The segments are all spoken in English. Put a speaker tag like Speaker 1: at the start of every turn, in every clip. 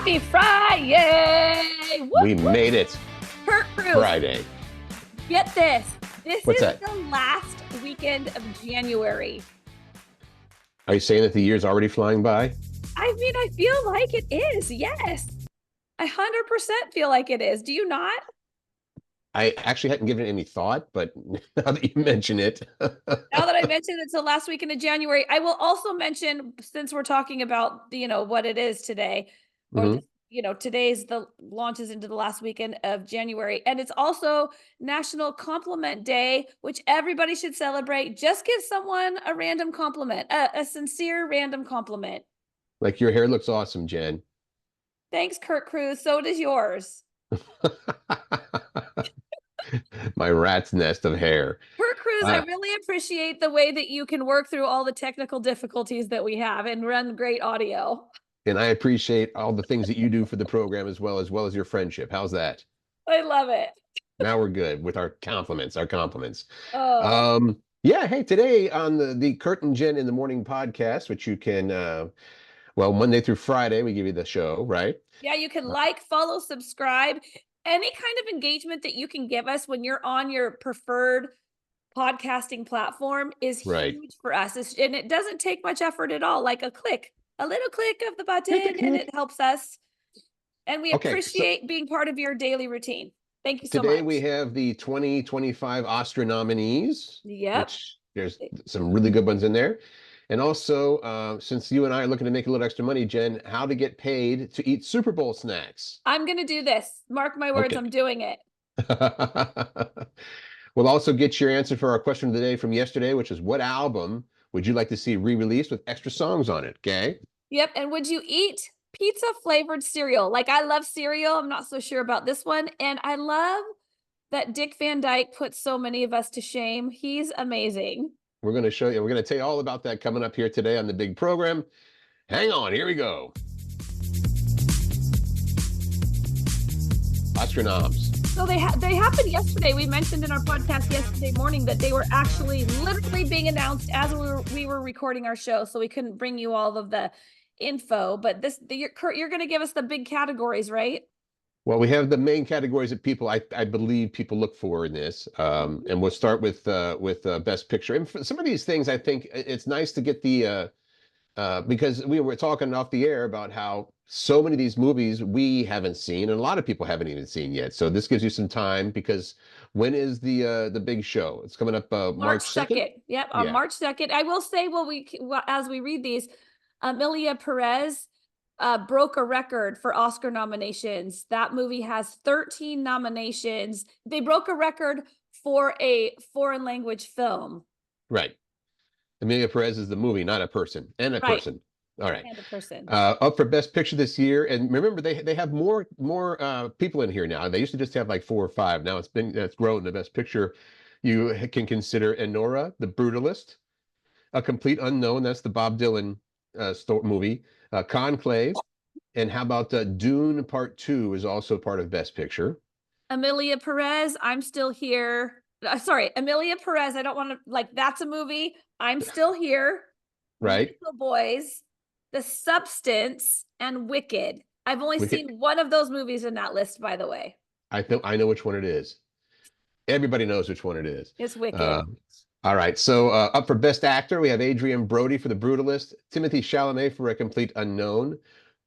Speaker 1: Happy Friday!
Speaker 2: We made it.
Speaker 1: Curt Cruz.
Speaker 2: Friday.
Speaker 1: Get this. This
Speaker 2: What's
Speaker 1: is
Speaker 2: that?
Speaker 1: the last weekend of January.
Speaker 2: Are you saying that the year's already flying by?
Speaker 1: I mean, I feel like it is. Yes. I 100% feel like it is. Do you not?
Speaker 2: I actually hadn't given it any thought, but now that you mention it.
Speaker 1: Now that I mentioned it's the last weekend of January, I will also mention, since we're talking about, what it is today, or
Speaker 2: Mhm.
Speaker 1: today's the launches into the last weekend of January, and it's also National Compliment Day, which everybody should celebrate. Just give someone a random compliment, a sincere random compliment.
Speaker 2: Like, your hair looks awesome, Jen.
Speaker 1: Thanks, Curt Cruz. So does yours.
Speaker 2: My rat's nest of hair.
Speaker 1: Curt Cruz, I
Speaker 2: Uh,
Speaker 1: really appreciate the way that you can work through all the technical difficulties that we have and run great audio.
Speaker 2: and I appreciate all the things that you do for the program as well as your friendship. How's that?
Speaker 1: I love it.
Speaker 2: Now we're good with our compliments.
Speaker 1: Oh,
Speaker 2: Yeah, hey, today on the Curt and Jen in the Morning podcast, which you can Monday through Friday, we give you the show, right?
Speaker 1: yeah, you can like, follow, subscribe. Any kind of engagement that you can give us when you're on your preferred podcasting platform is
Speaker 2: Right.
Speaker 1: huge for us. And it doesn't take much effort at all, like a little click of the button,
Speaker 2: Click,
Speaker 1: and
Speaker 2: click.
Speaker 1: it helps us. And we
Speaker 2: Okay, so
Speaker 1: appreciate being part of your daily routine. Thank you so
Speaker 2: today
Speaker 1: much.
Speaker 2: we have the 2025 Oscar nominees,
Speaker 1: Yep.
Speaker 2: which there's some really good ones in there. And also, since you and I are looking to make a little extra money, Jen, how to get paid to eat Super Bowl snacks.
Speaker 1: I'm going to do this. Mark my words,
Speaker 2: Okay.
Speaker 1: I'm doing it.
Speaker 2: We'll also get your answer for our question of the day from yesterday, which is, what album would you like to see re-released with extra songs on it? Okay.
Speaker 1: Yep. And would you eat pizza flavored cereal? Like, I love cereal. I'm not so sure about this one. And I love that Dick Van Dyke put so many of us to shame. He's amazing.
Speaker 2: We're going to show you. We're going to tell you all about that coming up here today on the big program. Hang on. Here we go. Oscar noms.
Speaker 1: So they happened yesterday. We mentioned in our podcast yesterday morning that they were actually literally being announced as we were recording our show. So we couldn't bring you all of the info. But Curt, you're going to give us the big categories, right?
Speaker 2: Well, we have the main categories that I believe people look for in this, and we'll start with Best Picture. And for some of these things, I think it's nice to get the because we were talking off the air about how so many of these movies we haven't seen, and a lot of people haven't even seen yet. So this gives you some time, because when is the big show? It's coming up March 2nd.
Speaker 1: Yep, on
Speaker 2: Yeah.
Speaker 1: March 2nd. I will say, as we read these, Amelia Perez broke a record for Oscar nominations. That movie has 13 nominations. They broke a record for a foreign language film.
Speaker 2: Right. Amelia Perez is the movie, not a person, and a
Speaker 1: Right.
Speaker 2: person. All right.
Speaker 1: And a person.
Speaker 2: Up for Best Picture this year, and remember they have more people in here now. They used to just have like 4 or 5. Now it's grown to Best Picture. You can consider Enora, The Brutalist, A Complete Unknown. That's the Bob Dylan movie. Conclave, and how about Dune Part 2 is also part of Best Picture.
Speaker 1: Amelia Perez, I'm Still Here. Sorry, Amelia Perez. I don't want to, that's a movie. I'm Still Here.
Speaker 2: Right.
Speaker 1: Little Boys, The Substance, and Wicked. I've only
Speaker 2: Wicked.
Speaker 1: seen one of those movies in that list, by the way.
Speaker 2: I know which one it is. Everybody knows which one it is.
Speaker 1: It's Wicked.
Speaker 2: All right. So up for Best Actor, we have Adrian Brody for The Brutalist, Timothée Chalamet for A Complete Unknown,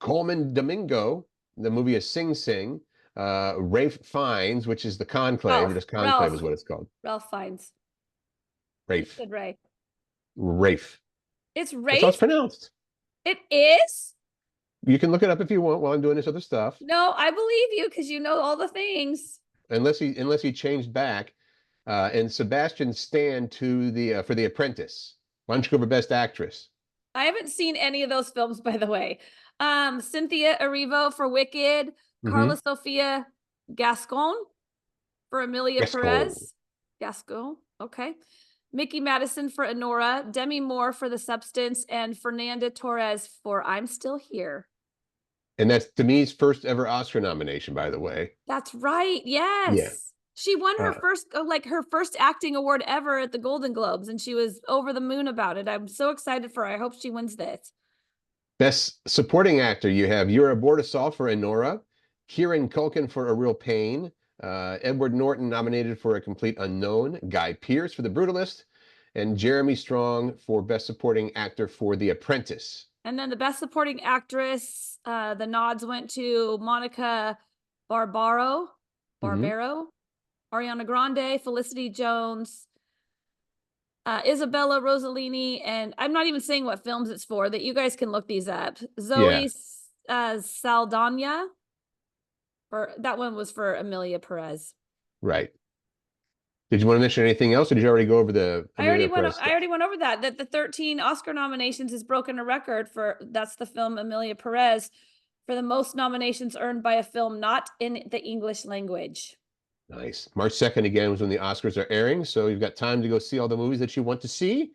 Speaker 2: Coleman Domingo, the movie is Sing Sing, Ralph Fiennes, which is the Conclave. Just Conclave is what it's called.
Speaker 1: Ralph Fiennes.
Speaker 2: Rafe.
Speaker 1: Good, Ray.
Speaker 2: Rafe.
Speaker 1: It's
Speaker 2: That's
Speaker 1: Rafe?
Speaker 2: how it's pronounced.
Speaker 1: It is?
Speaker 2: You can look it up if you want while I'm doing this other stuff.
Speaker 1: No, I believe you because you know all the things.
Speaker 2: Unless he changed back. And Sebastian Stan for The Apprentice. Why don't you go for Best Actress?
Speaker 1: I haven't seen any of those films, by the way. Cynthia Erivo for Wicked, Carla Sofia Gascon for Amelia Perez. Gascon, okay. Mickey Madison for Enora, Demi Moore for The Substance, and Fernanda Torres for I'm Still Here.
Speaker 2: And that's Demi's first ever Oscar nomination, by the way.
Speaker 1: That's right. Yes.
Speaker 2: Yeah.
Speaker 1: She won her first acting award ever at the Golden Globes, and she was over the moon about it. I'm so excited for her. I hope she wins this.
Speaker 2: Best Supporting Actor, you have Yura Bordasaw for Enora, Kieran Culkin for A Real Pain, Edward Norton nominated for A Complete Unknown, Guy Pearce for The Brutalist, and Jeremy Strong for Best Supporting Actor for The Apprentice.
Speaker 1: And then the Best Supporting Actress, the nods went to Monica Barbaro, Ariana Grande, Felicity Jones, Isabella Rossellini, and I'm not even saying what films it's for, that you guys can look these up. Zoe Saldana, that one was for Emilia Perez.
Speaker 2: Right. Did you want to mention anything else, or did you already go over the Emilia Perez stuff?
Speaker 1: I already went over that the 13 Oscar nominations has broken a record that's the film Emilia Perez, for the most nominations earned by a film not in the English language. Nice.
Speaker 2: March 2nd again was when the Oscars are airing, so you've got time to go see all the movies that you want to see,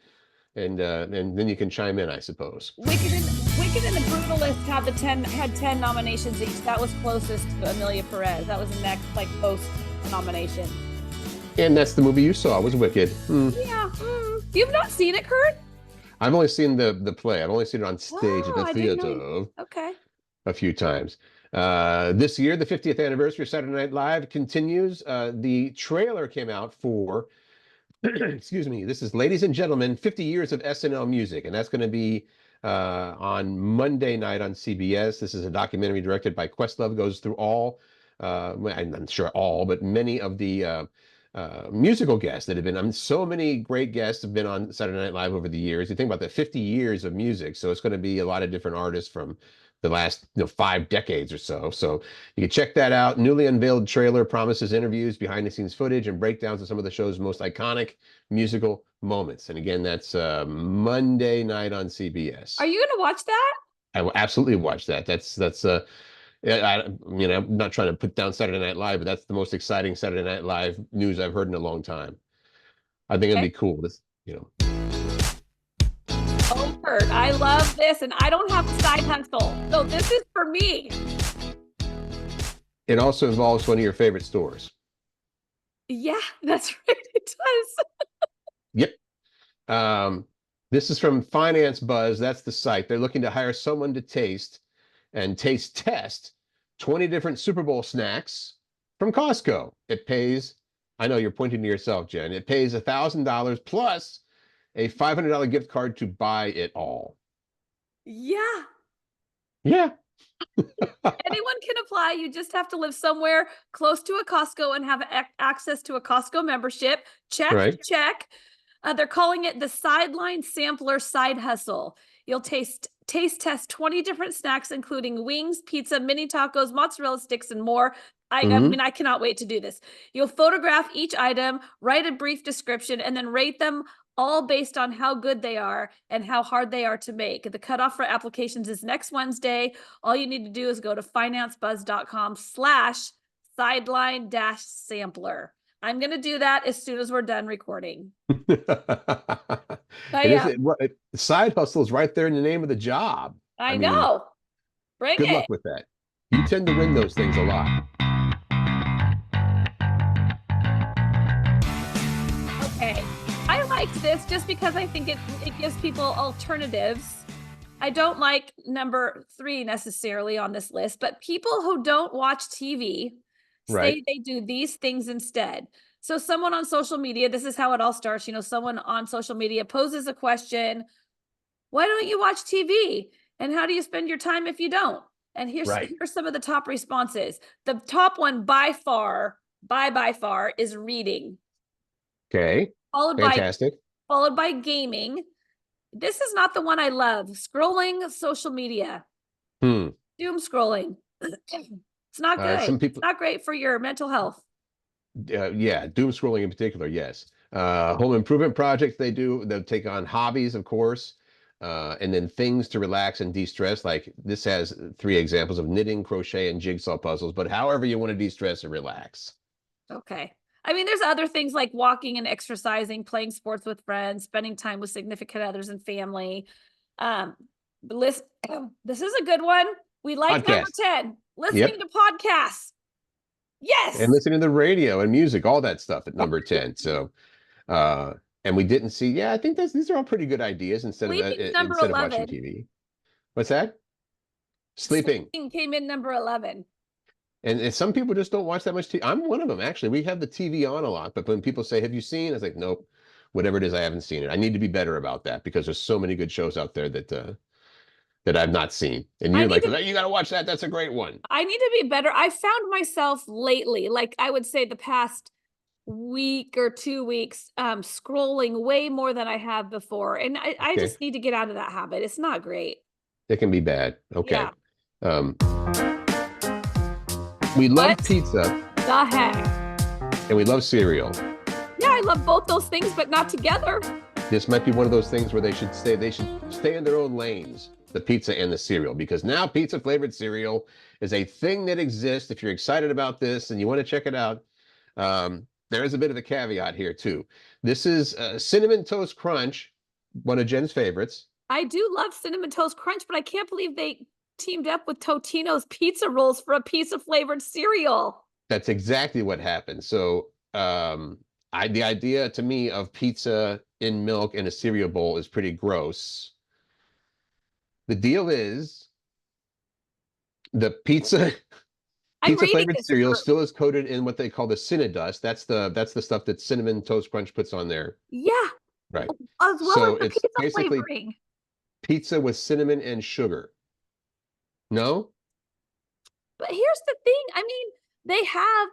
Speaker 2: and then you can chime in, I suppose.
Speaker 1: Wicked and The Brutalist had 10 nominations each. That was closest to Emilia Perez. That was the next post nomination.
Speaker 2: And that's the movie you saw, was Wicked.
Speaker 1: Yeah. You've not seen it, Curt?
Speaker 2: I've only seen the play. I've only seen it on stage at the theater.
Speaker 1: Okay.
Speaker 2: A few times. This year, the 50th anniversary of Saturday Night Live continues. The trailer came out for, excuse me, this is Ladies and Gentlemen, 50 Years of SNL Music, and that's going to be on Monday night on CBS. This is a documentary directed by Questlove, goes through all, I'm not sure all, but many of the musical guests that have been, so many great guests have been on Saturday Night Live over the years. You think about the 50 years of music, so it's going to be a lot of different artists from the last 5 decades or so. So you can check that out. Newly unveiled trailer promises interviews, behind the scenes footage, and breakdowns of some of the show's most iconic musical moments. And again, that's Monday night on CBS.
Speaker 1: Are you going to watch that?
Speaker 2: I will absolutely watch that. That's I'm not trying to put down Saturday Night Live, but that's the most exciting Saturday Night Live news I've heard in a long time. I think it'd be cool.
Speaker 1: Oh, Curt, I love this, and I don't have a side hustle, so this is for me.
Speaker 2: It also involves one of your favorite stores.
Speaker 1: Yeah, that's right. It does.
Speaker 2: Yep. This is from Finance Buzz. That's the site. They're looking to hire someone to taste test 20 different Super Bowl snacks from Costco. It pays, I know you're pointing to yourself, Jen, it pays $1,000 plus a $500 gift card to buy it all.
Speaker 1: Yeah.
Speaker 2: Yeah.
Speaker 1: Anyone can apply. You just have to live somewhere close to a Costco and have access to a Costco membership. Check,
Speaker 2: right.
Speaker 1: Check. They're calling it the Sideline Sampler Side Hustle. You'll taste test 20 different snacks, including wings, pizza, mini tacos, mozzarella sticks, and more. I mean, I cannot wait to do this. You'll photograph each item, write a brief description, and then rate them all based on how good they are and how hard they are to make. The cutoff for applications is next Wednesday. All you need to do is go to financebuzz.com/sideline-sampler. I'm going to do that as soon as we're done recording.
Speaker 2: Side hustle is right there in the name of the job.
Speaker 1: I know. Bring
Speaker 2: good
Speaker 1: it.
Speaker 2: luck with that. You tend to win those things a lot.
Speaker 1: Okay. I liked this just because I think it gives people alternatives. I don't like number 3 necessarily on this list, but people who don't watch TV say they do these things instead. So someone on social media, this is how it all starts. Someone on social media poses a question. Why don't you watch TV? And how do you spend your time if you don't? And here's some of the top responses. The top one by far is reading.
Speaker 2: Okay. Fantastic.
Speaker 1: Followed by gaming. This is not the one I love. Scrolling social media. Doom scrolling. It's not good. It's not great for your mental health.
Speaker 2: Yeah, doom scrolling in particular, yes. Home improvement projects they'll take on hobbies, of course, and then things to relax and de-stress. Like this has 3 examples of knitting, crochet, and jigsaw puzzles, but however you want to de-stress or relax. Okay.
Speaker 1: I mean, there's other things like walking and exercising, playing sports with friends, spending time with significant others and family. This is a good one. We like
Speaker 2: Podcast.
Speaker 1: Number 10. Listening to podcasts. Yes.
Speaker 2: And listening to the radio and music, all that stuff at number 10. So, and we didn't see, I think these are all pretty good ideas instead of watching TV. What's that? Sleeping.
Speaker 1: Came in number 11.
Speaker 2: And some people just don't watch that much TV. I'm one of them, actually. We have the TV on a lot, but when people say, have you seen? I was like, nope, whatever it is, I haven't seen it. I need to be better about that because there's so many good shows out there that I've not seen. And you're like, you got to watch that. That's a great one.
Speaker 1: I need to be better. I found myself lately, like I would say the past week or 2 weeks, scrolling way more than I have before. And I just need to get out of that habit. It's not great.
Speaker 2: It can be bad. Okay.
Speaker 1: Yeah.
Speaker 2: We love pizza.
Speaker 1: The heck?
Speaker 2: And we love cereal.
Speaker 1: Yeah, I love both those things, but not together.
Speaker 2: This might be one of those things where they should stay in their own lanes, the pizza and the cereal, because now pizza flavored cereal is a thing that exists. If you're excited about this and you want to check it out, there is a bit of a caveat here too. This is Cinnamon Toast Crunch, one of Jen's favorites.
Speaker 1: I do love Cinnamon Toast Crunch, but I can't believe they teamed up with Totino's pizza rolls for a pizza flavored cereal.
Speaker 2: That's exactly what happened. So the idea to me of pizza in milk in a cereal bowl is pretty gross. The deal is the pizza flavored cereal still is coated in what they call the Cinnadust. That's the stuff that Cinnamon Toast Crunch puts on there.
Speaker 1: Yeah.
Speaker 2: Right.
Speaker 1: As well
Speaker 2: so
Speaker 1: as the
Speaker 2: it's
Speaker 1: pizza
Speaker 2: basically
Speaker 1: flavoring.
Speaker 2: Pizza with cinnamon and sugar. No?
Speaker 1: But here's the thing. I mean, they have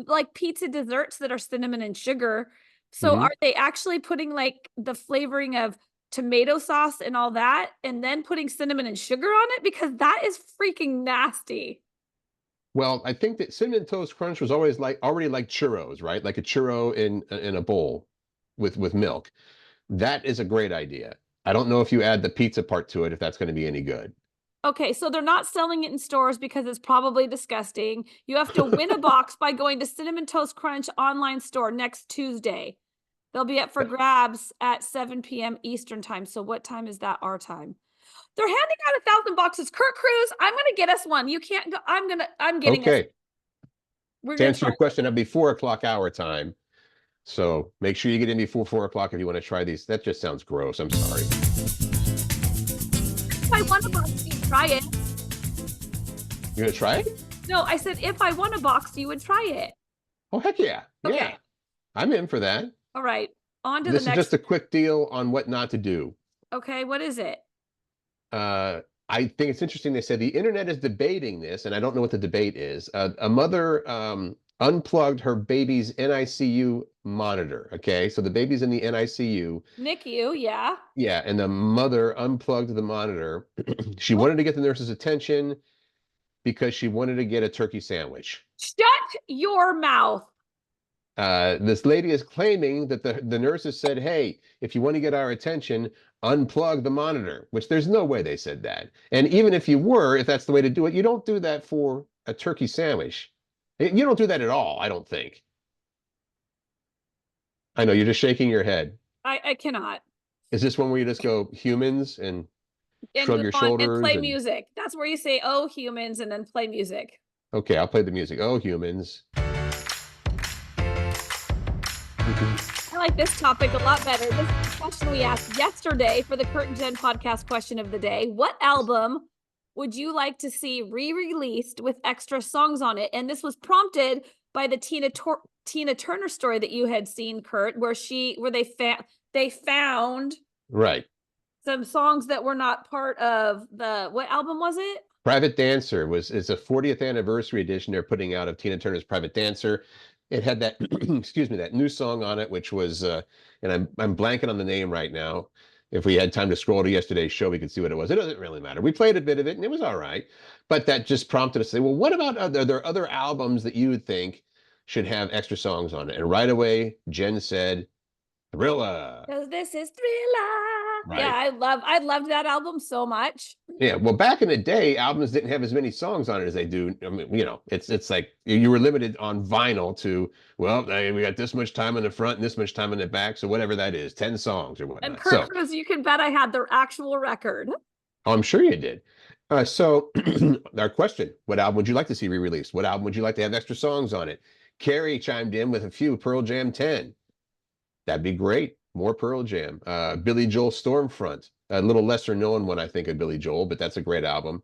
Speaker 1: like pizza desserts that are cinnamon and sugar. So are they actually putting like the flavoring of tomato sauce and all that and then putting cinnamon and sugar on it? Because that is freaking nasty.
Speaker 2: Well, I think that Cinnamon Toast Crunch was already like churros, right? Like a churro in a bowl with milk. That is a great idea. I don't know if you add the pizza part to it, if that's going to be any good.
Speaker 1: Okay, so they're not selling it in stores because it's probably disgusting. You have to win a box by going to Cinnamon Toast Crunch online store next Tuesday. They'll be up for grabs at 7 p.m. Eastern time. So what time is that our time? They're handing out 1,000 boxes. Curt Cruz, I'm going to get us one. You can't go. I'm getting
Speaker 2: okay.
Speaker 1: We're
Speaker 2: to answer your question, it'll be 4 o'clock our time. So make sure you get in before 4 o'clock if you want to try these. That just sounds gross. I'm sorry.
Speaker 1: If I want a box, you try it.
Speaker 2: You're going to try it?
Speaker 1: No, I said if I want a box, you would try it.
Speaker 2: Oh, heck yeah.
Speaker 1: Okay.
Speaker 2: Yeah. I'm in for that.
Speaker 1: All right. On to
Speaker 2: this
Speaker 1: the next.
Speaker 2: This is just a quick deal on what not to do.
Speaker 1: Okay. What is it?
Speaker 2: I think it's interesting. They said the internet is debating this, and I don't know what the debate is. A mother unplugged her baby's NICU monitor. Okay, so the baby's in the NICU.
Speaker 1: NICU, yeah.
Speaker 2: Yeah, and the mother unplugged the monitor. She wanted to get the nurse's attention because she wanted to get a turkey sandwich.
Speaker 1: Shut your mouth.
Speaker 2: This lady is claiming that the nurses said, hey, if you want to get our attention, unplug the monitor, which there's no way they said that. And even if you were, if that's the way to do it, you don't do that for a turkey sandwich. You don't do that at all, I don't think. I know, you're just shaking your head.
Speaker 1: I cannot.
Speaker 2: Is this one where you just go humans and shrug your shoulders?
Speaker 1: And play music. That's where you say, oh, humans, and then play music.
Speaker 2: Okay, I'll play the music. Oh, humans.
Speaker 1: I like this topic a lot better. This is a question we asked yesterday for the Curt and Jen podcast question of the day. What album would you like to see re-released with extra songs on it? And this was prompted by the Tina Turner story that you had seen, Curt, where they found
Speaker 2: right
Speaker 1: some songs that were not part of what album was it?
Speaker 2: Private Dancer is a 40th anniversary edition they're putting out of Tina Turner's Private Dancer. It had that, excuse me, that new song on it, which was, and I'm blanking on the name right now. If we had time to scroll to yesterday's show, we could see what it was. It doesn't really matter. We played a bit of it, and it was all right. But that just prompted us to say, well, what about are there other albums that you would think should have extra songs on it? And right away, Jen said, Thriller.
Speaker 1: So this is Thriller.
Speaker 2: Right.
Speaker 1: Yeah, I loved that album so much.
Speaker 2: Yeah, well, back in the day, albums didn't have as many songs on it as they do. I mean, it's like you were limited on vinyl to, well, we got this much time on the front and this much time on the back, so whatever that is, 10 songs or whatnot.
Speaker 1: And Curt Cruz, you can bet I had the actual record.
Speaker 2: Oh, I'm sure you did. So our question, what album would you like to see re-released? What album would you like to have extra songs on it? Carrie chimed in with a few, Pearl Jam 10. That'd be great. More Pearl Jam. Billy Joel Stormfront. a little lesser known one, I think, of Billy Joel, but that's a great album.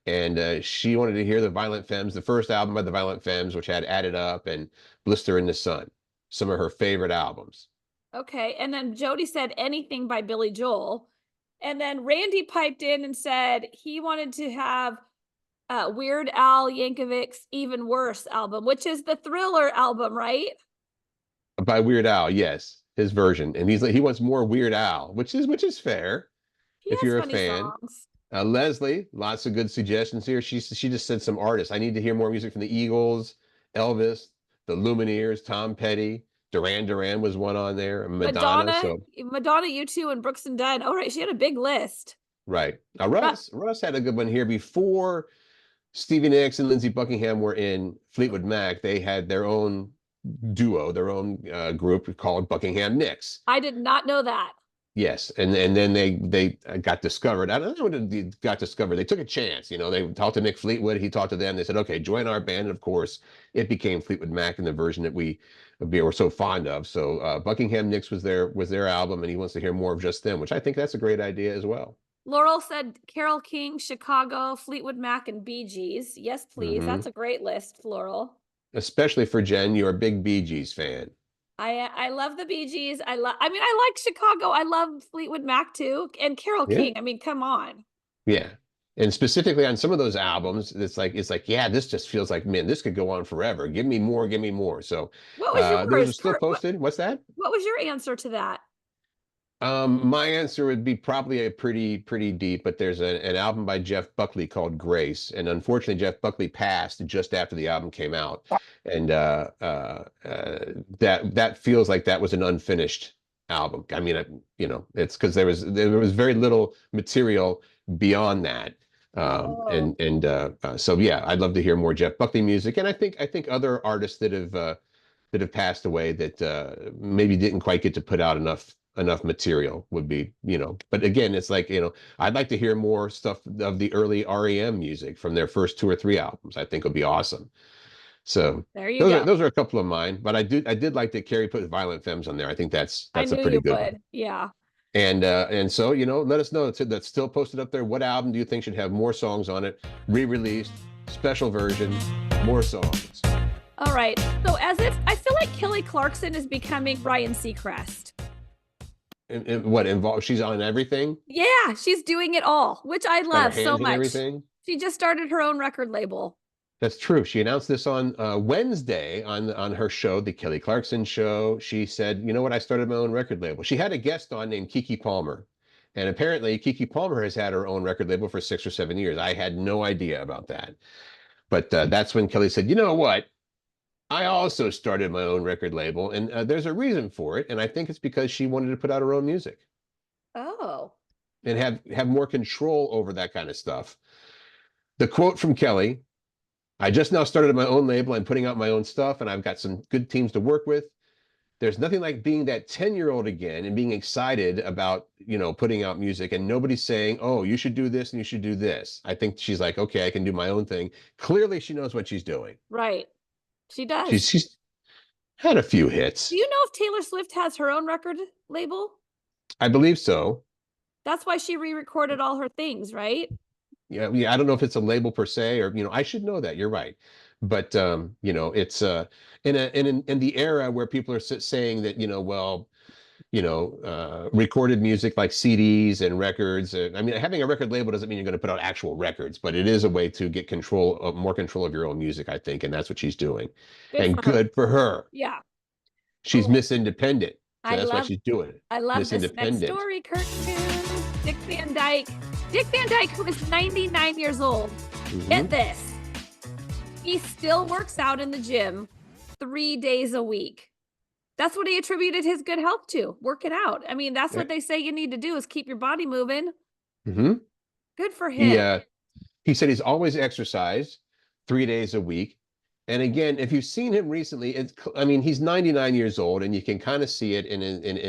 Speaker 2: And she wanted to hear the Violent Femmes, the first album by the Violent Femmes, which had Add It Up and Blister in the Sun, some of her favorite albums.
Speaker 1: Okay. And then Jody said anything by Billy Joel. And then Randy piped in and said he wanted to have Weird Al Yankovic's Even Worse album, which is the Thriller album, right?
Speaker 2: By Weird Al, yes, his version. And he wants more Weird Al, which is fair
Speaker 1: He
Speaker 2: if
Speaker 1: has
Speaker 2: you're a
Speaker 1: funny
Speaker 2: fan.
Speaker 1: songs.
Speaker 2: Leslie, lots of good suggestions here. She just said some artists. I need to hear more music from the Eagles, Elvis, the Lumineers, Tom Petty, Duran Duran was one on there, Madonna. So
Speaker 1: Madonna, U2, and Brooks and Dunn. Oh, right. She had a big list.
Speaker 2: right. Now Russ had a good one here before Stevie Nicks and Lindsey Buckingham were in Fleetwood Mac. They had their own duo, their own group called Buckingham Nicks.
Speaker 1: I did not know that.
Speaker 2: Yes, and then they got discovered. I don't know what they got discovered. They took a chance, you know. They talked to Mick Fleetwood. He talked to them. They said, "Okay, join our band." And of course, it became Fleetwood Mac in the version that we were so fond of. So Buckingham Nicks was their album, and he wants to hear more of just them, which I think that's a great idea as well.
Speaker 1: Laurel said Carole King, Chicago, Fleetwood Mac, and Bee Gees. Yes, please. That's a great list, Laurel.
Speaker 2: Especially for Jen, you're a big Bee Gees fan.
Speaker 1: I love the Bee Gees. I like Chicago. I love Fleetwood Mac too. And Carole King. I mean, come on.
Speaker 2: Yeah. And specifically on some of those albums, it's like, yeah, this just feels like, man, this could go on forever. Give me more, give me more. So
Speaker 1: what was yours?
Speaker 2: those are still posted. What's that?
Speaker 1: What was your answer to that?
Speaker 2: My answer would be probably a pretty deep, but there's an album by Jeff Buckley called Grace, and unfortunately Jeff Buckley passed just after the album came out, and that feels like that was an unfinished album. I mean, you know, it's because there was very little material beyond that. So yeah, I'd love to hear more Jeff Buckley music, and I think other artists that have passed away that maybe didn't quite get to put out enough material would be, you know. But again, it's like, you know, I'd like to hear more stuff of the early REM music from their first 2 or 3 albums. I think would be awesome. So
Speaker 1: there you go.
Speaker 2: Those are a couple of mine, but I did like that Carrie put Violent Femmes on there. I think that's a pretty good one.
Speaker 1: Yeah.
Speaker 2: And so, you know, let us know. That's still posted up there. What album do you think should have more songs on it? Re-released, special version, more songs.
Speaker 1: All right. So I feel like Kelly Clarkson is becoming Ryan Seacrest.
Speaker 2: What involved? She's on everything.
Speaker 1: Yeah, she's doing it all, which I love so much.
Speaker 2: Everything.
Speaker 1: She just started her own record label.
Speaker 2: That's true. She announced this on Wednesday on her show, the Kelly Clarkson Show. She said, "You know what? I started my own record label." She had a guest on named Keke Palmer, and apparently Keke Palmer has had her own record label for 6 or 7 years. I had no idea about that, but that's when Kelly said, "You know what? I also started my own record label, and there's a reason for it, and I think it's because she wanted to put out her own music."
Speaker 1: Oh.
Speaker 2: And have more control over that kind of stuff. The quote from Kelly: "I just now started my own label. I'm putting out my own stuff, and I've got some good teams to work with. There's nothing like being that 10-year-old again and being excited about, you know, putting out music, and nobody's saying, oh, you should do this and you should do this." I think she's like, okay, I can do my own thing. Clearly, she knows what she's doing.
Speaker 1: Right. She does.
Speaker 2: She's had a few hits.
Speaker 1: Do you know if Taylor Swift has her own record label?
Speaker 2: I believe so.
Speaker 1: That's why she re-recorded all her things, right?
Speaker 2: Yeah, I don't know if it's a label per se, or, you know, I should know that. You're right. But you know, it's in the era where people are saying that, you know, well, you know, recorded music like CDs and records. I mean, having a record label doesn't mean you're going to put out actual records, but it is a way to get more control of your own music, I think, and that's what she's doing. Good for her.
Speaker 1: Yeah.
Speaker 2: She's Miss Independent. So that's why she's doing it.
Speaker 1: I love this next story, Curt. Dick Van Dyke. Dick Van Dyke, who is 99 years old. Get this. He still works out in the gym 3 days a week. That's what he attributed his good health to, working out. I mean, that's what they say you need to do, is keep your body moving. Good for him.
Speaker 2: He said he's always exercised 3 days a week. And again, if you've seen him recently, I mean, he's 99 years old, and you can kind of see it in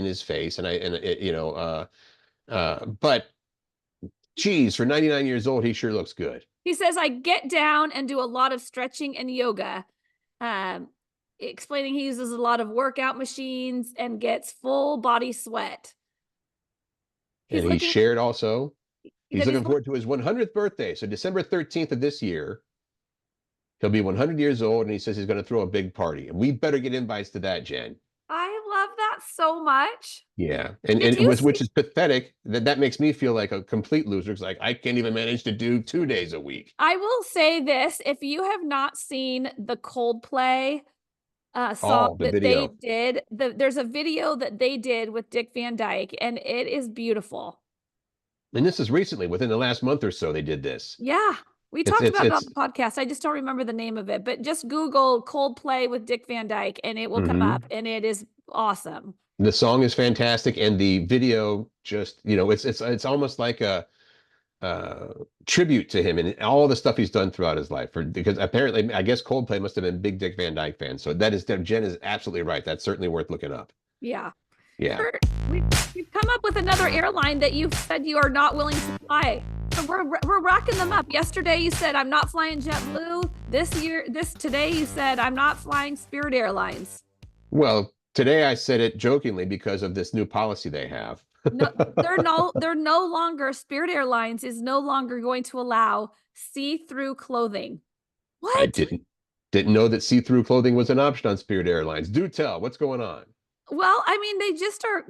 Speaker 2: his face. But geez, for 99 years old, he sure looks good. He
Speaker 1: says, I get down and do a lot of stretching and yoga. Explaining he uses a lot of workout machines and gets full body sweat.
Speaker 2: And he shared also. He's looking forward to his 100th birthday. So December 13th of this year, he'll be 100 years old, and he says he's going to throw a big party. And we better get invites to that, Jen.
Speaker 1: I love that so much.
Speaker 2: Yeah. And it was, which is pathetic. That makes me feel like a complete loser. It's like, I can't even manage to do 2 days a week.
Speaker 1: I will say this. If you have not seen the Coldplay song that they did, there's a video that they did with Dick Van Dyke, and it is beautiful.
Speaker 2: And this is recently, within the last month or so, they did this.
Speaker 1: Yeah. We talked about it on the podcast. I just don't remember the name of it, but just Google Coldplay with Dick Van Dyke and it will come up, and it is awesome.
Speaker 2: The song is fantastic, and the video just, it's almost like a tribute to him and all the stuff he's done throughout his life. Because apparently, I guess Coldplay must have been big Dick Van Dyke fans. So Jen is absolutely right. That's certainly worth looking up.
Speaker 1: Yeah.
Speaker 2: Yeah.
Speaker 1: Curt, we've come up with another airline that you've said you are not willing to fly. So we're racking them up. Yesterday you said I'm not flying JetBlue. Today you said I'm not flying Spirit Airlines.
Speaker 2: Well, today I said it jokingly because of this new policy they have.
Speaker 1: No, they're no longer, Spirit Airlines is no longer going to allow see-through clothing. What?
Speaker 2: I didn't know that see-through clothing was an option on Spirit Airlines. Do tell, what's going on?
Speaker 1: Well, I mean,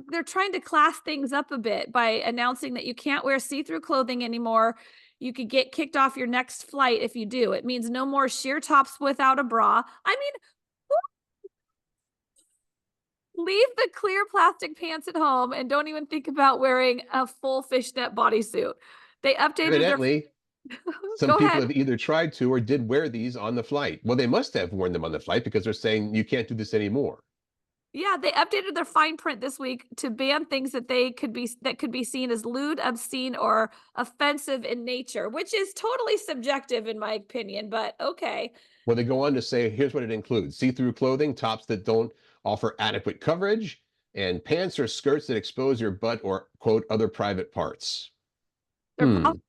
Speaker 1: they're trying to class things up a bit by announcing that you can't wear see-through clothing anymore. You could get kicked off your next flight if you do. It means no more sheer tops without a bra. I mean, leave the clear plastic pants at home and don't even think about wearing a full fishnet bodysuit. They updated
Speaker 2: Evidently, some people have either tried to or did wear these on the flight. Well, they must have worn them on the flight because they're saying you can't do this anymore.
Speaker 1: Yeah, they updated their fine print this week to ban things that could be seen as lewd, obscene, or offensive in nature, which is totally subjective in my opinion, but okay.
Speaker 2: Well, they go on to say, here's what it includes: see-through clothing, tops that don't offer adequate coverage, and pants or skirts that expose your butt or, quote, other private parts.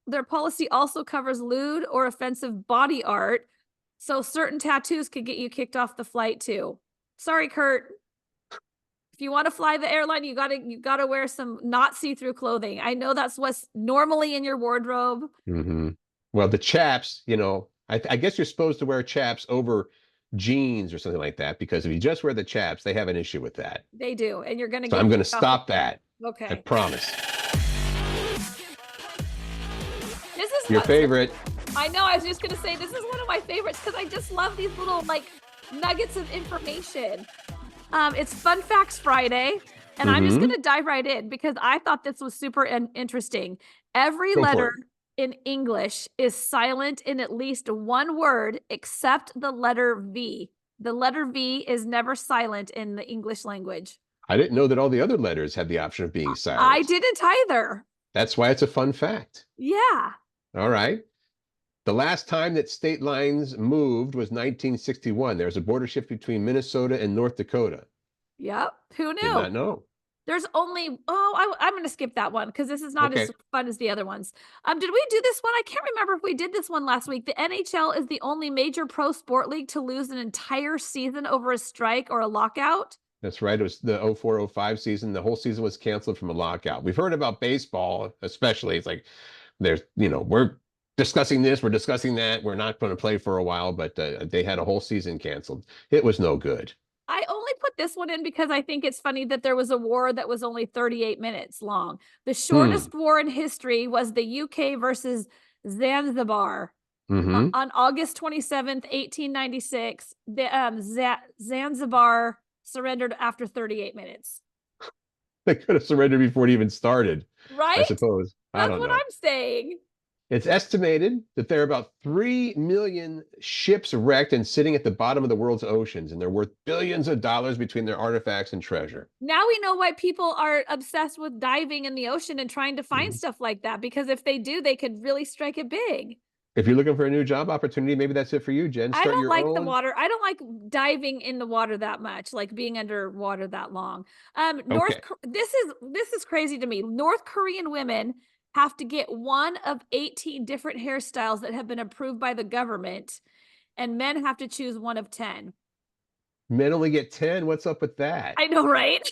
Speaker 1: Their policy also covers lewd or offensive body art, so certain tattoos could get you kicked off the flight too. Sorry, Curt. If you want to fly the airline, you gotta wear some not see-through clothing. I know that's what's normally in your wardrobe.
Speaker 2: Well, the chaps, I guess you're supposed to wear chaps over jeans or something like that, because if you just wear the chaps, they have an issue with that.
Speaker 1: They do, and you're gonna.
Speaker 2: So I'm gonna stop that.
Speaker 1: Okay.
Speaker 2: I promise.
Speaker 1: This is
Speaker 2: your favorite.
Speaker 1: I know. I was just gonna say this is one of my favorites because I just love these little nuggets of information. It's Fun Facts Friday, and I'm just going to dive right in because I thought this was super interesting. Every letter in English is silent in at least one word except the letter V. The letter V is never silent in the English language.
Speaker 2: I didn't know that all the other letters had the option of being silent.
Speaker 1: I didn't either.
Speaker 2: That's why it's a fun fact.
Speaker 1: Yeah.
Speaker 2: All right. The last time that state lines moved was 1961. There was a border shift between Minnesota and North Dakota.
Speaker 1: Yep. Who knew?
Speaker 2: Did not know.
Speaker 1: There's only, I'm going to skip that one because this is not as fun as the other ones. Did we do this one? I can't remember if we did this one last week. The NHL is the only major pro sport league to lose an entire season over a strike or a lockout.
Speaker 2: That's right. It was the 04-05 season. The whole season was canceled from a lockout. We've heard about baseball, especially. It's like there's, we're discussing this, we're discussing that. We're not going to play for a while, but they had a whole season canceled. It was no good.
Speaker 1: I only put this one in because I think it's funny that there was a war that was only 38 minutes long. The shortest war in history was the UK versus Zanzibar. On August 27th, 1896, the Zanzibar surrendered after 38 minutes.
Speaker 2: They could have surrendered before it even started.
Speaker 1: Right?
Speaker 2: I suppose.
Speaker 1: That's what I'm saying.
Speaker 2: It's estimated that there are about 3 million ships wrecked and sitting at the bottom of the world's oceans, and they're worth billions of dollars between their artifacts and treasure.
Speaker 1: Now we know why people are obsessed with diving in the ocean and trying to find stuff like that, because if they do, they could really strike it big.
Speaker 2: If you're looking for a new job opportunity, maybe that's it for you, Jen.
Speaker 1: I don't like the water. I don't like diving in the water that much, like being underwater that long. This is crazy to me. North Korean women have to get one of 18 different hairstyles that have been approved by the government, and men have to choose one of 10.
Speaker 2: Men only get 10? What's up with that?
Speaker 1: I know, right?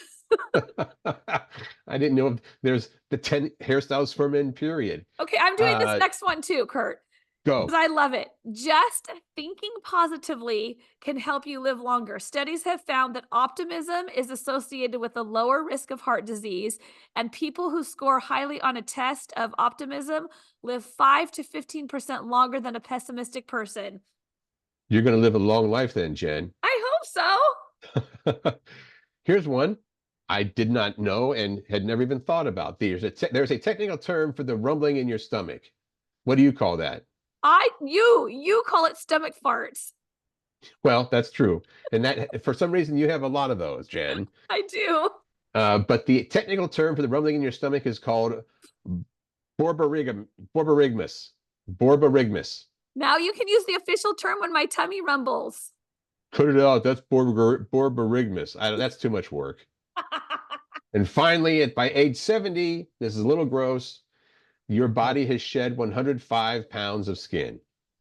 Speaker 2: I didn't know if there's the 10 hairstyles for men, period.
Speaker 1: Okay, I'm doing this next one too, Curt.
Speaker 2: Go.
Speaker 1: Because I love it. Just thinking positively can help you live longer. Studies have found that optimism is associated with a lower risk of heart disease, and people who score highly on a test of optimism live 5 to 15% longer than a pessimistic person.
Speaker 2: You're going to live a long life then, Jen.
Speaker 1: I hope so.
Speaker 2: Here's one I did not know and had never even thought about. There's a technical term for the rumbling in your stomach. What do you call that?
Speaker 1: You call it stomach farts.
Speaker 2: Well, that's true. And that for some reason you have a lot of those, Jen.
Speaker 1: I do.
Speaker 2: But the technical term for the rumbling in your stomach is called borborygmus. Borborygmus.
Speaker 1: Now you can use the official term when my tummy rumbles.
Speaker 2: Cut it out. That's borborygmus. That's too much work. And finally, by age 70, this is a little gross, your body has shed 105 pounds of skin.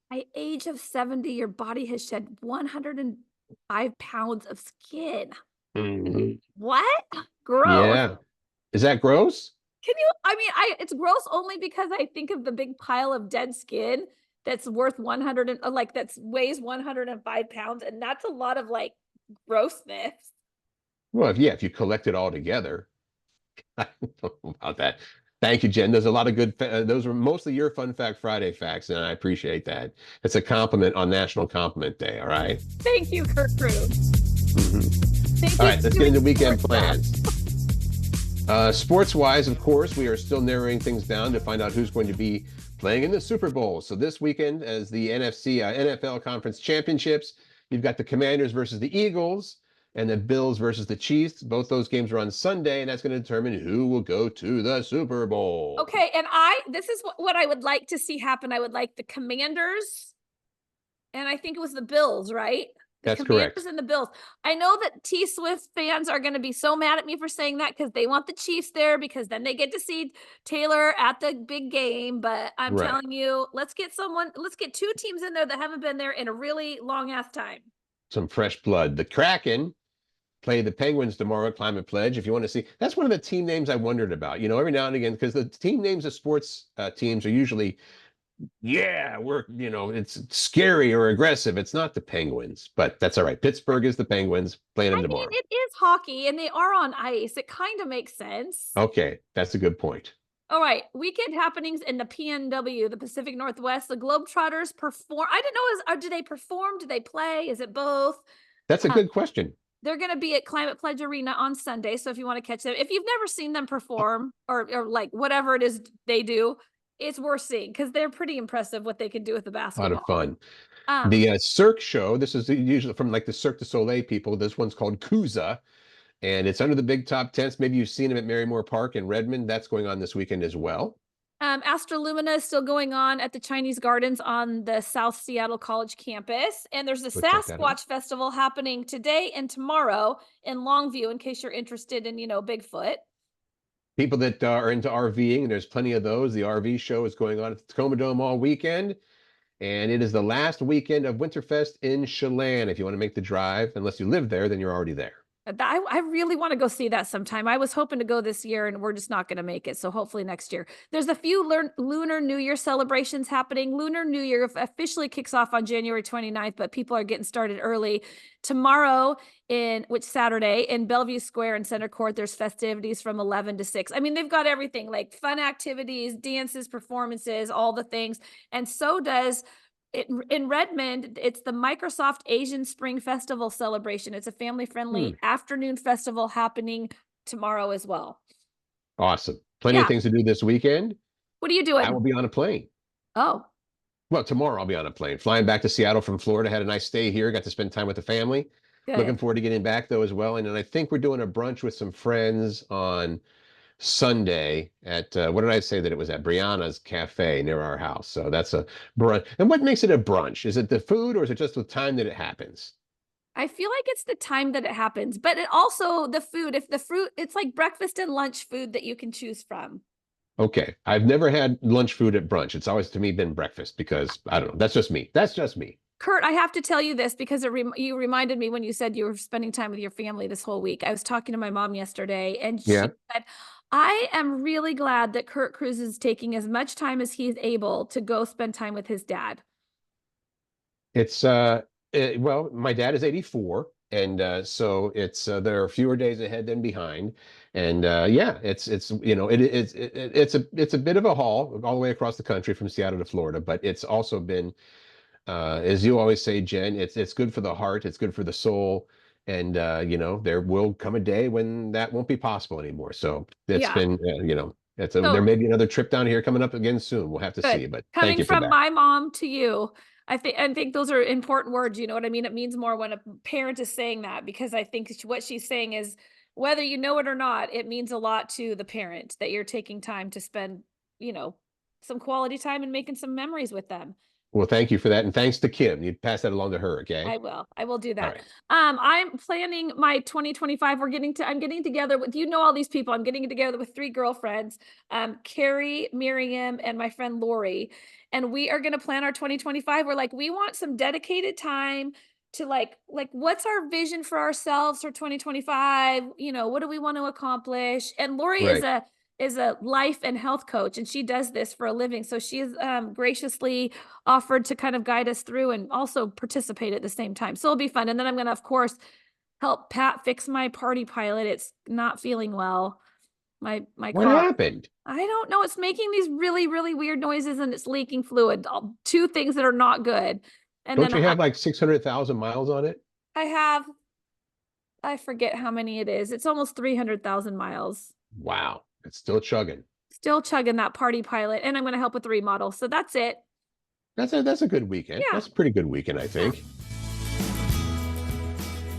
Speaker 1: By age of 70, your body has shed 105 pounds of skin.
Speaker 2: Mhm.
Speaker 1: What? Gross.
Speaker 2: Yeah. Is that gross?
Speaker 1: It's gross only because I think of the big pile of dead skin that's worth 100 and that weighs 105 pounds. And that's a lot of grossness.
Speaker 2: Well, if you collect it all together. I don't know about that. Thank you, Jen. There's a lot of good, those were mostly your Fun Fact Friday facts, and I appreciate that. It's a compliment on National Compliment Day, all right?
Speaker 1: Thank you, Curt.
Speaker 2: All right, let's get into weekend plans. Sports-wise, of course, we are still narrowing things down to find out who's going to be playing in the Super Bowl. So this weekend, as the NFL Conference Championships, you've got the Commanders versus the Eagles, and the Bills versus the Chiefs. Both those games are on Sunday, and that's going to determine who will go to the Super Bowl.
Speaker 1: Okay, and this is what I would like to see happen. I would like the Commanders, and I think it was the Bills, right?
Speaker 2: That's
Speaker 1: Commanders
Speaker 2: correct.
Speaker 1: And the Bills. I know that T-Swift fans are going to be so mad at me for saying that because they want the Chiefs there because then they get to see Taylor at the big game. But I'm telling you, let's get two teams in there that haven't been there in a really long ass time.
Speaker 2: Some fresh blood. The Kraken play the Penguins tomorrow at Climate Pledge. If you want to see, that's one of the team names I wondered about. You know, every now and again, because the team names of sports teams are usually, it's scary or aggressive. It's not the Penguins, but that's all right. Pittsburgh is the Penguins playing them tomorrow.
Speaker 1: It is hockey and they are on ice. It kind of makes sense.
Speaker 2: Okay, that's a good point.
Speaker 1: All right, weekend happenings in the PNW, the Pacific Northwest. The Globetrotters perform. I didn't know, do they perform? Do they play? Is it both?
Speaker 2: That's a good question.
Speaker 1: They're going to be at Climate Pledge Arena on Sunday. So if you want to catch them, if you've never seen them perform or whatever it is they do, it's worth seeing because they're pretty impressive what they can do with the basketball.
Speaker 2: A lot of fun. The Cirque show, this is usually from the Cirque du Soleil people. This one's called Kuza, and it's under the big top tents. Maybe you've seen them at Marymore Park in Redmond. That's going on this weekend as well.
Speaker 1: Astrolumina is still going on at the Chinese Gardens on the South Seattle College campus. And there's a Sasquatch Festival happening today and tomorrow in Longview, in case you're interested in, Bigfoot.
Speaker 2: People that are into RVing, and there's plenty of those. The RV show is going on at the Tacoma Dome all weekend. And it is the last weekend of Winterfest in Chelan. If you want to make the drive, unless you live there, then you're already there.
Speaker 1: I really want to go see that sometime. I was hoping to go this year and we're just not going to make it. So hopefully next year. There's a few Lunar New Year celebrations happening. Lunar New Year officially kicks off on January 29th, but people are getting started early. Tomorrow, Saturday, in Bellevue Square and Center Court, there's festivities from 11 to 6. I mean, they've got everything like fun activities, dances, performances, all the things. And so does in Redmond, it's the Microsoft Asian Spring Festival celebration. It's a family-friendly afternoon festival happening tomorrow as well.
Speaker 2: Awesome. Plenty of things to do this weekend.
Speaker 1: What are you doing?
Speaker 2: I will be on a plane.
Speaker 1: Oh.
Speaker 2: Well, tomorrow I'll be on a plane. Flying back to Seattle from Florida. Had a nice stay here. Got to spend time with the family. Good. Looking forward to getting back, though, as well. And then I think we're doing a brunch with some friends on Sunday at what did I say that it was at? Brianna's Cafe near our house. So that's a brunch. And what makes it a brunch? Is it the food or is it just the time that it happens?
Speaker 1: I feel like it's the time that it happens, but it also the food. If the fruit, it's like breakfast and lunch food that you can choose from.
Speaker 2: Okay. I've never had lunch food at brunch. It's always to me been breakfast because I don't know. That's just me.
Speaker 1: Curt, I have to tell you this because you reminded me when you said you were spending time with your family this whole week. I was talking to my mom yesterday and she
Speaker 2: Yeah.
Speaker 1: said, I am really glad that Curt Cruz is taking as much time as he's able to go spend time with his dad.
Speaker 2: It's well, my dad is 84, and so it's there are fewer days ahead than behind, and yeah, it's you know it's a bit of a haul all the way across the country from Seattle to Florida, but it's also been as you always say, Jen, it's good for the heart, it's good for the soul, and you know, there will come a day when that won't be possible anymore. So it's
Speaker 1: Yeah.
Speaker 2: been you know, there
Speaker 1: So
Speaker 2: may be another trip down here coming up again soon. We'll have to
Speaker 1: good.
Speaker 2: see, but thank
Speaker 1: Coming
Speaker 2: you for
Speaker 1: from
Speaker 2: that.
Speaker 1: my mom to you, I think those are important words. You know what I mean? It means more when a parent is saying that, because I think what she's saying is, whether you know it or not, it means a lot to the parent that you're taking time to spend, you know, some quality time and making some memories with them.
Speaker 2: Well, thank you for that, and thanks to Kim. You pass that along to her, okay?
Speaker 1: I will. I will do
Speaker 2: All
Speaker 1: that.
Speaker 2: right.
Speaker 1: I'm planning my 2025. I'm getting together with, you know, all these people. I'm getting together with 3 girlfriends, Carrie, Miriam, and my friend Lori. And we are going to plan our 2025. We're like, we want some dedicated time to like, what's our vision for ourselves for 2025? You know, what do we want to accomplish? And Lori
Speaker 2: Right.
Speaker 1: is a life and health coach, and she does this for a living. So she has graciously offered to kind of guide us through and also participate at the same time. So it'll be fun. And then I'm going to, of course, help Pat fix my party pilot. It's not feeling well. My
Speaker 2: What
Speaker 1: car.
Speaker 2: happened?
Speaker 1: I don't know. It's making these really, really weird noises and it's leaking fluid. Two things that are not good. And
Speaker 2: Don't
Speaker 1: then
Speaker 2: you have like 600,000 miles on it?
Speaker 1: I forget how many it is. It's almost 300,000 miles.
Speaker 2: Wow, it's still chugging.
Speaker 1: Still chugging that party pilot. And I'm going to help with the remodel. So that's it.
Speaker 2: That's a good weekend.
Speaker 1: Yeah.
Speaker 2: That's a pretty good weekend, I think.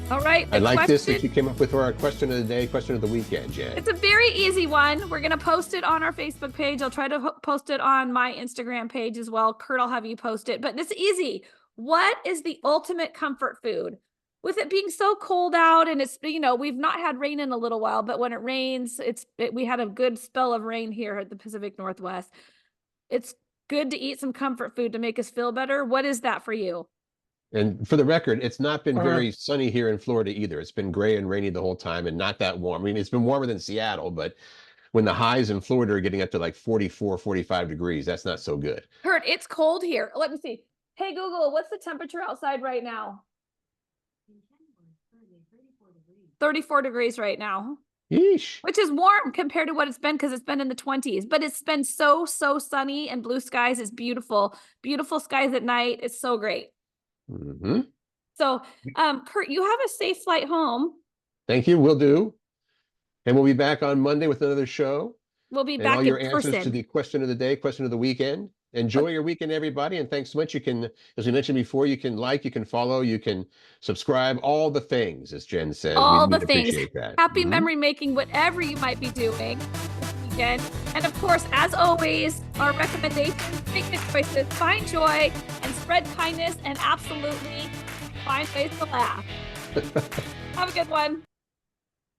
Speaker 1: All right.
Speaker 2: I like this that you came up with for our question of the day, question of the weekend, Jen.
Speaker 1: It's a very easy one. We're going to post it on our Facebook page. I'll try to post it on my Instagram page as well. Curt, I'll have you post it, but it's easy. What is the ultimate comfort food? With it being so cold out and it's, you know, we've not had rain in a little while, but when it rains, we had a good spell of rain here at the Pacific Northwest. It's good to eat some comfort food to make us feel better. What is that for you?
Speaker 2: And for the record, it's not been very sunny here in Florida either. It's been gray and rainy the whole time and not that warm. I mean, it's been warmer than Seattle, but when the highs in Florida are getting up to like 44, 45 degrees, that's not so good.
Speaker 1: Curt, it's cold here. Let me see. Hey, Google, what's the temperature outside right now? 34 degrees right now.
Speaker 2: Yeesh.
Speaker 1: Which is warm compared to what it's been, because it's been in the 20s, but it's been so sunny and blue skies. It's beautiful. Beautiful skies at night. It's so great.
Speaker 2: Mm-hmm.
Speaker 1: So, Curt, you have a safe flight home.
Speaker 2: Thank you. We'll do. And we'll be back on Monday with another show.
Speaker 1: We'll be
Speaker 2: and
Speaker 1: back
Speaker 2: all your
Speaker 1: in
Speaker 2: answers
Speaker 1: person.
Speaker 2: to the question of the day, question of the weekend. Enjoy your weekend, everybody. And thanks so much. You can, as we mentioned before, you can like, you can follow, you can subscribe, all the things, as Jen says.
Speaker 1: All
Speaker 2: We'd
Speaker 1: the things.
Speaker 2: appreciate that.
Speaker 1: Happy memory making, whatever you might be doing this weekend. And of course, as always, our recommendations, make good choices, find joy, and spread kindness, and absolutely find ways to laugh. Have a good one.